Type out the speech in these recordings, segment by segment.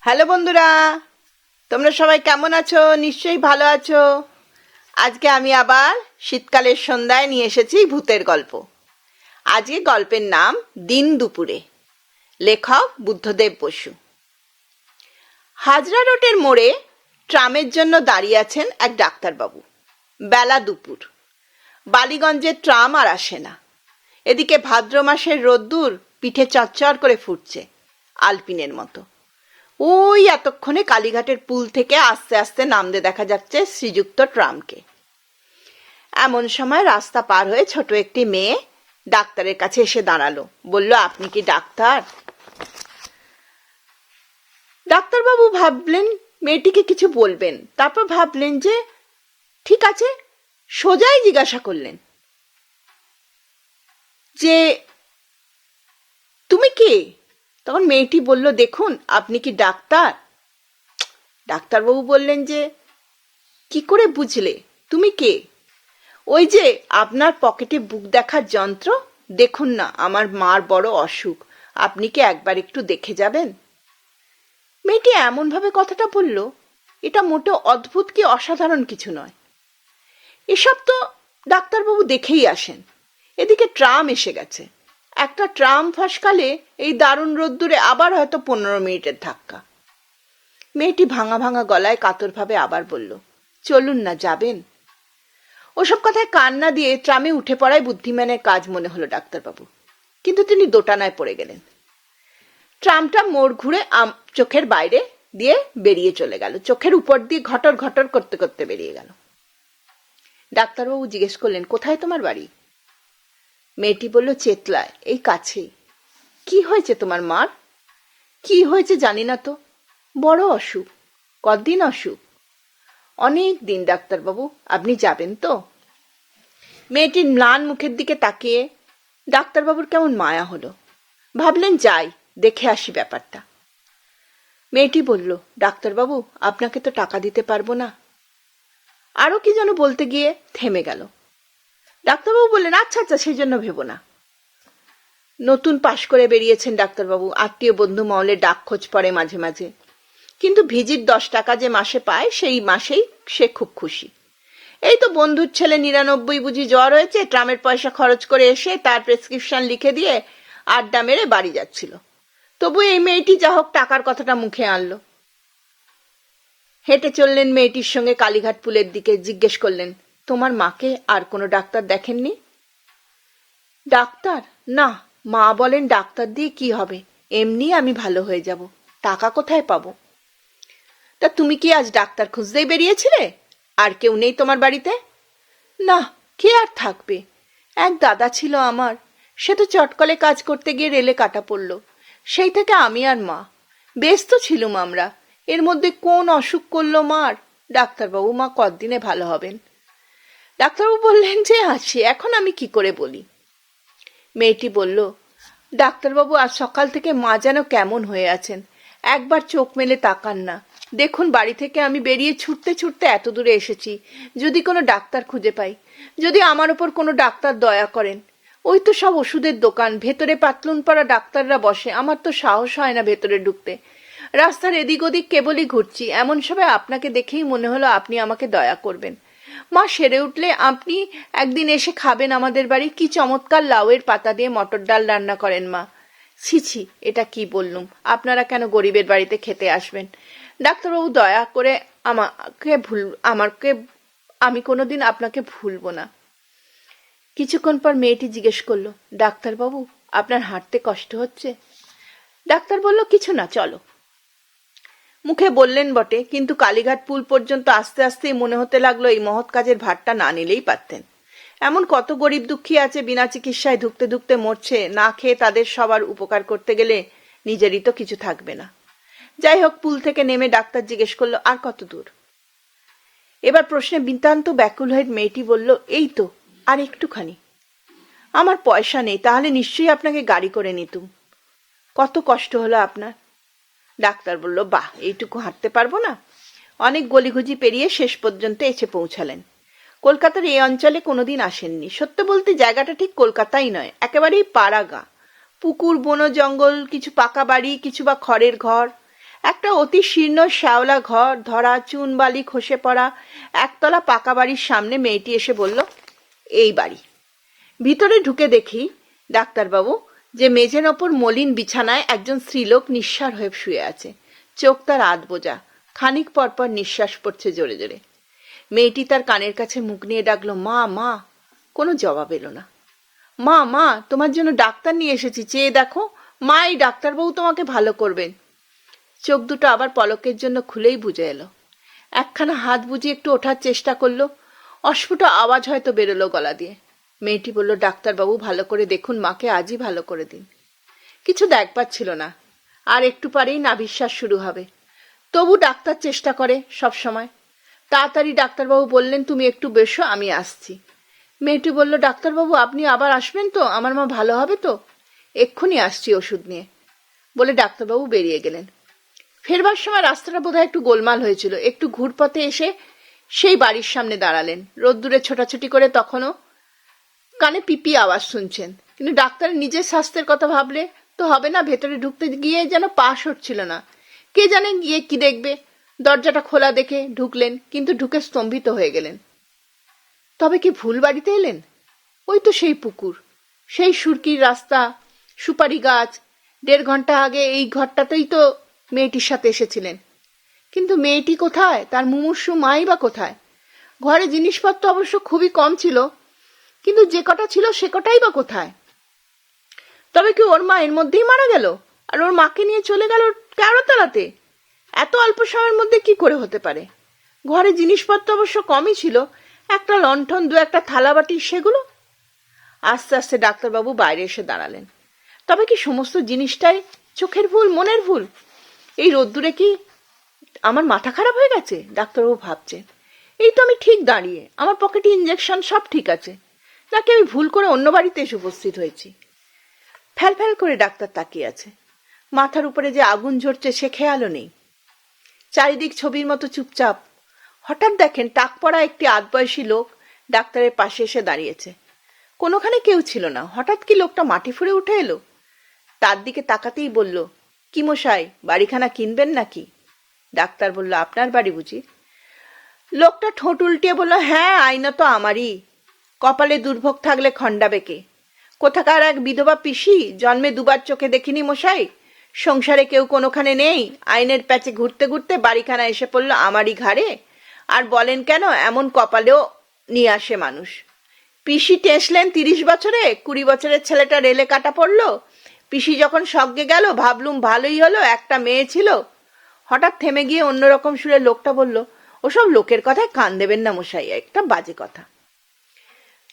Hello বন্ধুরা, তোমরা সবাই কেমন আছো? নিশ্চয়ই ভালো আছো। আজকে আমি আবার শীতকালের সন্ধ্যায় নিয়ে এসেছি ভূতের গল্প। আজকে গল্পের নাম দিন দুপুরে। লেখক বুদ্ধদেব বসু। হাজরা রোডের মোড়ে ট্রামের জন্য দাঁড়িয়ে আছেন এক ডাক্তারবাবু। বেলা দুপুর, বালিগঞ্জের ট্রাম আর আসে না। এদিকে ভাদ্র মাসের রোদ্দুর পিঠে চচ্চর করে ফুটছে আলপিনের মতো। ওই এতক্ষণে কালীঘাটের পুল থেকে আস্তে আস্তে নামতে দেখা যাচ্ছে শ্রীযুক্ত ট্রামকে। এমন সময় রাস্তা পার হয়ে ছোট একটি মেয়ে ডাক্তারের কাছে এসে দাঁড়ালো। বলল, আপনি কি ডাক্তার? ডাক্তারবাবু ভাবলেন মেয়েটিকে কিছু বলবেন, তারপর ভাবলেন যে ঠিক আছে, সোজাই জিজ্ঞাসা করলেন যে তুমি কে? তখন মেয়েটি বলল, দেখুন আপনি কি ডাক্তার? ডাক্তারবাবু বললেন যে কি করে বুঝলে? তুমি কে? ওই যে আপনার পকেটে বুক দেখার যন্ত্র, দেখুন না, আমার মার বড় অসুখ, আপনি কি একবার একটু দেখে যাবেন? মেয়েটি এমনভাবে কথাটা বলল, এটা মোটেও অদ্ভুত কি অসাধারণ কিছু নয়। এসব তো ডাক্তারবাবু দেখেই আসেন। এদিকে ট্রাম এসে গেছে। একটা ট্রাম ফসকালে এই দারুণ রোদ্দুরে আবার হয়তো 15 মিনিটের ধাক্কা। মেয়েটি ভাঙা ভাঙা গলায় কাতরভাবে আবার বলল, চলুন না, যাবেন? ওসব কথায় কান না দিয়ে ট্রামে উঠে পড়াই বুদ্ধিমানের কাজ মনে হলো ডাক্তারবাবু। কিন্তু তিনি দোটানায় পড়ে গেলেন। ট্রামটা মোড় ঘুরে চোখের বাইরে দিয়ে বেরিয়ে চলে গেল, চোখের উপর দিয়ে ঘটর ঘটর করতে করতে বেরিয়ে গেল। ডাক্তারবাবু জিজ্ঞেস করলেন, কোথায় তোমার বাড়ি? মেয়েটি বলল, চেতলায়, এই কাছেই। কি হয়েছে তোমার মার? কি হয়েছে জানি না তো, বড় অসুখ। কদিন অসুখ? অনেক দিন ডাক্তারবাবু, আপনি যাবেন তো? মেয়েটির ম্লান মুখের দিকে তাকিয়ে ডাক্তারবাবুর কেমন মায়া হলো। ভাবলেন যাই, দেখে আসি ব্যাপারটা। মেয়েটি বলল, ডাক্তারবাবু আপনাকে তো টাকা দিতে পারবো না। আরো কি যেন বলতে গিয়ে থেমে গেল। ডাক্তারবাবু বললেন, আচ্ছা আচ্ছা, সেই জন্য ভেবো না। নতুন পাশ করে বেরিয়েছেন ডাক্তারবাবু, আত্মীয় বন্ধু মহলে ডাক খোঁজ পড়ে মাঝে মাঝে, কিন্তু ভিজিট 10 টাকা যে মাসে পায় সেই মাসেই সে খুব খুশি। এই তো বন্ধুর ছেলে 99 বুঝি জ্বর হয়েছে, ট্রামের পয়সা খরচ করে এসে তার প্রেসক্রিপশন লিখে দিয়ে আড্ডা মেরে বাড়ি যাচ্ছিল। তবু এই মেয়েটি যা হোক টাকার কথাটা মুখে আনলো। হেঁটে চললেন মেয়েটির সঙ্গে কালীঘাট পুলের দিকে। জিজ্ঞেস করলেন, তোমার মাকে আর কোনো ডাক্তার দেখেননি? ডাক্তার? না, মা বলেন ডাক্তার দিয়ে কি হবে, এমনি আমি ভালো হয়ে যাব, টাকা কোথায় পাবো? তা তুমি কি আজ ডাক্তার খুঁজতেই বেরিয়েছিলে? আর কেউ নেই তোমার বাড়িতে? না, কে আর থাকবে। এক দাদা ছিল আমার, সে তো চটকলে কাজ করতে গিয়ে রেলে কাটা পড়ল। সেই থেকে আমি আর মা ব্যস্ত ছিলুম আমরা। এর মধ্যে কোন অসুখ করলো মার? ডাক্তারবাবু, মা কতদিনে ভালো হবেন? ডাক্তারবাবু বললেন যে আছি, এখন আমি কি করে বলি? মেয়েটি বলল, ডাক্তারবাবু আজ সকাল থেকে মা যেন কেমন হয়ে আছেন, একবার চোখ মেলে তাকান না। দেখুন, বাড়ি থেকে আমি বেরিয়ে ছুটতে ছুটতে এত দূরে এসেছি, যদি কোনো ডাক্তার খুঁজে পাই, যদি আমার ওপর কোনো ডাক্তার দয়া করেন। ওই তো সব ওষুধের দোকান, ভেতরে পাতলুন পরা ডাক্তাররা বসে, আমার তো সাহস হয় না ভেতরে ঢুকতে। রাস্তার এদিক ওদিক কেবলই ঘুরছি, এমন সময় আপনাকে দেখেই মনে হলো আপনি আমাকে দয়া করবেন। মা সেরে উঠলে আপনি একদিন এসে খাবেন আমাদের বাড়ি। কি চমৎকার লাউয়ের পাতা দিয়ে মটর ডাল রান্না করেন মা। ছি ছি, এটা কি বললুম, আপনারা কেন গরিবের বাড়িতে খেতে আসবেন? ডাক্তারবাবু, দয়া করে আমি কোনোদিন আপনাকে ভুলবো না। কিছুক্ষণ পর মেয়েটি জিজ্ঞেস করলো, ডাক্তারবাবু আপনার হাঁটতে কষ্ট হচ্ছে? ডাক্তার বলল, কিছু না, চলো। মুখে বললেন বটে, কিন্তু কালীঘাট পুল পর্যন্ত আস্তে আস্তেই মনে হতে লাগলো এই মহৎ কাজের ভারটা না নিলেই পারতেন। এমন কত গরিব দুঃখী আছে বিনা চিকিৎসায় ধুকতে ধুকতে মরছে, না খেয়ে তাদের সবার উপকার করতে গেলে নিজেরই তো কিছু থাকবে না। যাই হোক, পুল থেকে নেমে ডাক্তার জিজ্ঞেস করলো, আর কত দূর? এবার প্রশ্নে নিতান্ত ব্যাকুল হয়ে মেয়েটি বলল, এই তো আর একটুখানি। আমার পয়সা নেই, তাহলে নিশ্চয়ই আপনাকে গাড়ি করে নিতুম। কত কষ্ট হলো আপনার? ডাক্তার বলল, বাহ, এইটুকু হাঁটতে পারবো না? অনেক গলিগুজি পেরিয়ে শেষ পর্যন্ত এসে পৌঁছালেন। কলকাতার এই অঞ্চলে কোনোদিন আসেননি। সত্য বলতে জায়গাটা ঠিক কলকাতাই নয়, একেবারেই পাড়াগা। পুকুর, বন, জঙ্গল, কিছু পাকা বাড়ি, কিছু বা খড়ের ঘর। একটা অতি শীর্ণ শ্যাওলা ঘর ধরা, চুন বালি খসে পড়া একতলা পাকা বাড়ির সামনে মেয়েটি এসে বলল, এই বাড়ি। ভিতরে ঢুকে দেখি ডাক্তারবাবু যে মেঝের ওপর মলিন বিছানায় একজন স্ত্রীলোক নিঃসার হয়ে শুয়ে আছে। চোখ তার আধ বোঝা, খানিক পরপর নিঃশ্বাস পড়ছে জোরে জোরে। মেয়েটি তার কানের কাছে মুখ নিয়ে ডাকলো, মা মা। কোনো জবাব এলো না। মা মা, তোমার জন্য ডাক্তার নিয়ে এসেছি, চেয়ে দেখো। মা, এই ডাক্তারবাবু তোমাকে ভালো করবেন। চোখ দুটো আবার পলকের জন্য খুলেই বুঝে এলো। একখানা হাত বুঝিয়ে একটু ওঠার চেষ্টা করলো। অস্ফুট আওয়াজ হয়তো বেরোলো গলা দিয়ে। মেয়েটি বলল, ডাক্তারবাবু ভালো করে দেখুন, মাকে আজই ভালো করে দিন। কিছু দেখবার ছিল না, আর একটু পরেই নাভিশ্বাস শুরু হবে। তবু ডাক্তার চেষ্টা করে সব সময়। তাড়াতাড়ি ডাক্তারবাবু বললেন, তুমি একটু বেশো, আমি আসছি। মেয়েটি বলল, ডাক্তারবাবু আপনি আবার আসবেন তো? আমার মা ভালো হবে তো? এক্ষুনি আসছি ওষুধ নিয়ে, বলে ডাক্তারবাবু বেরিয়ে গেলেন। ফেরবার সময় রাস্তাটা বোধহয় একটু গোলমাল হয়েছিল। একটু ঘুরপথে এসে সেই বাড়ির সামনে দাঁড়ালেন। রোদ্দুরে ছোটাছুটি করে তখনও কানে পিপি আওয়াজ শুনছেন। কিন্তু ডাক্তারের নিজের স্বাস্থ্যের কথা ভাবলে তো হবে না। ভেতরে ঢুকতে গিয়ে যেন পা সরছিল না। কে জানে গিয়ে কি দেখবে। দরজাটা খোলা দেখে ঢুকলেন, কিন্তু ঢুকে স্তম্ভিত হয়ে গেলেন। তবে কি ভুল বাড়িতে এলেন? ওই তো সেই পুকুর, সেই সুরকির রাস্তা, সুপারি গাছ। 1.5 ঘন্টা আগে এই ঘরটাতেই তো মেয়েটির সাথে এসেছিলেন। কিন্তু মেয়েটি কোথায়? তার মুমূর্ষু মাই বা কোথায়? ঘরে জিনিসপত্র অবশ্য খুবই কম ছিল, কিন্তু যে কটা ছিল সে কটাই বা কোথায়? তবে কি ওর মা এর মধ্যেই মারা গেল, আর ওর মাকে নিয়ে চলে গেল 13 এত অল্প সময়ের মধ্যে কি করে হতে পারে? ঘরে জিনিসপত্র অবশ্য কমই ছিল, একটা লণ্ঠন, 2-1টা থালাবাটি, সেগুলো। আস্তে আস্তে ডাক্তারবাবু বাইরে এসে দাঁড়ালেন। তবে কি সমস্ত জিনিসটাই চোখের ভুল, মনের ভুল? এই রোদ্দুরে কি আমার মাথা খারাপ হয়ে গেছে? ডাক্তারবাবু ভাবছেন, এই তো আমি ঠিক দাঁড়িয়ে, আমার পকেটে ইঞ্জেকশন, সব ঠিক আছে, নাকি আমি ভুল করে অন্য বাড়িতে এসে উপস্থিত হয়েছি? ফ্যাল ফ্যাল করে ডাক্তার তাকিয়ে আছে। মাথার উপরে যে আগুন ঝরছে সে খেয়ালও নেই। চারিদিক ছবির মতো চুপচাপ। হঠাৎ দেখেন টাক পড়া একটি আধবয়সী লোক ডাক্তারের পাশে এসে দাঁড়িয়েছে। কোনোখানে কেউ ছিল না। হঠাৎ কি লোকটা মাটি ফুঁড়ে উঠে এলো। তার দিকে তাকাতেই বলল, কি মশাই, বাড়িখানা কিনবেন নাকি? ডাক্তার বলল, আপনার বাড়ি বুঝি? লোকটা ঠোঁট উল্টিয়ে বলল, হ্যাঁ, আইনত আমারই। কপালে দুর্ভোগ থাকলে খণ্ডাবে কে? কোথাকার এক বিধবা পিসি, জন্মে 2বার চোখে দেখিনি মশাই। সংসারে কেউ কোনোখানে নেই, আইনের প্যাচে ঘুরতে ঘুরতে বাড়িখানা এসে পড়ল আমারই ঘাড়ে। আর বলেন কেন, এমন কপালেও নিয়ে আসে মানুষ। পিসি টেসলেন 30 বছরে, 20 বছরের ছেলেটা রেলে কাটা পড়লো। পিসি যখন স্বর্গে গেল ভাবলুম ভালোই হলো, একটা মেয়ে ছিল। হঠাৎ থেমে গিয়ে অন্যরকম সুরে লোকটা বলল, ওসব লোকের কথায় কান দেবেন না মশাই, একটা বাজে কথা।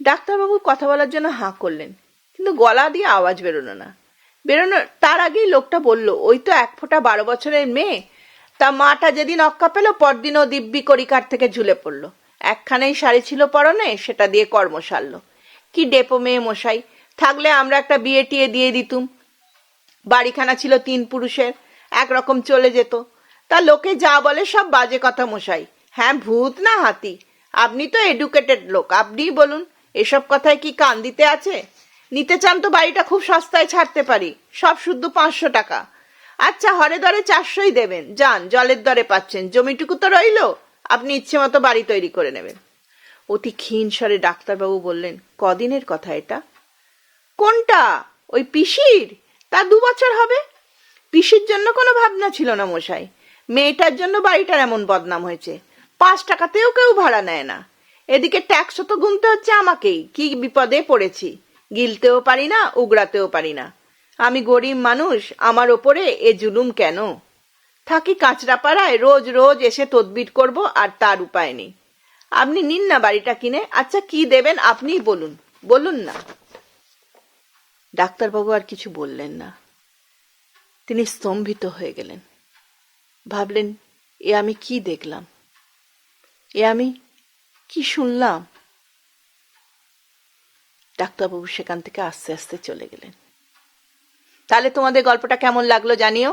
ডাক্তারবাবু কথা বলার জন্য হাঁ করলেন, কিন্তু গলা দিয়ে আওয়াজ বেরোলো না। বেরোনোর তার আগেই লোকটা বলল, ওই তো 1 ফোঁটা 12 বছরের মেয়ে। তা মাটা যেদিন অক্কা পেল, পরদিনও দিব্যি কড়িকাঠ থেকে ঝুলে পড়ল। একখানেই শাড়ি ছিল পরনে, সেটা দিয়ে কর্ম সারল। কি ডেপো মেয়ে মশাই, থাকলে আমরা একটা বিয়ে টিয়ে দিয়ে দিতুম। বাড়িখানা ছিল 3 পুরুষের, একরকম চলে যেত। তা লোকে যা বলে সব বাজে কথা মশাই। হ্যাঁ, ভূত না হাতি? আপনি তো এডুকেটেড লোক, আপনিই বলুন, এসব কথায় কি কান দিতে আছে? নিতে চান তো বাড়িটা খুব সস্তায় ছাড়তে পারি, সব শুদ্ধ 500 টাকা। আচ্ছা, হরে দরে 400ই দেবেন, যান, জলের দরে পাচ্ছেন, জমিটুকু তো রইল, আপনি ইচ্ছে মতো বাড়ি তৈরি করে নেবেন। অতি ক্ষীণ স্বরে ডাক্তারবাবু বললেন, কদিনের কথা এটা? কোনটা? ওই পিসির? তা 2 বছর হবে। পিসির জন্য কোনো ভাবনা ছিল না মশাই, মেয়েটার জন্য বাড়িটার এমন বদনাম হয়েছে। 5 টাকাতেও কেউ ভাড়া নেয় না। এদিকে ট্যাক্সও তো গুনতে হচ্ছে আমাকেই। কি বিপদে পড়েছি, গিলতেও পারি না, উগড়াতেও পারি না। আমি গরিব মানুষ, আমার ওপরে এ জুলুম কেন? থাকি কাঁচরাপাড়ায়, রোজ রোজ এসে তদবির করব, আর তার উপায় নেই। আপনি নিন না বাড়িটা কিনে। আচ্ছা, কি দেবেন আপনিই বলুন, বলুন না। ডাক্তারবাবু আর কিছু বললেন না। তিনি স্তম্ভিত হয়ে গেলেন। ভাবলেন, এ আমি কি দেখলাম, এ আমি কি শুনলাম? ডাক্তারবাবু সেখান থেকে আস্তে আস্তে চলে গেলেন। তাহলে তোমাদের গল্পটা কেমন লাগলো জানিও।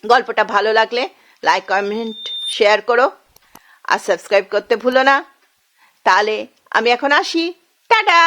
গল্পটা ভালো লাগলে লাইক, কমেন্ট, শেয়ার করো, আর সাবস্ক্রাইব করতে ভুলো না। তাহলে আমি এখন আসি, টাটা।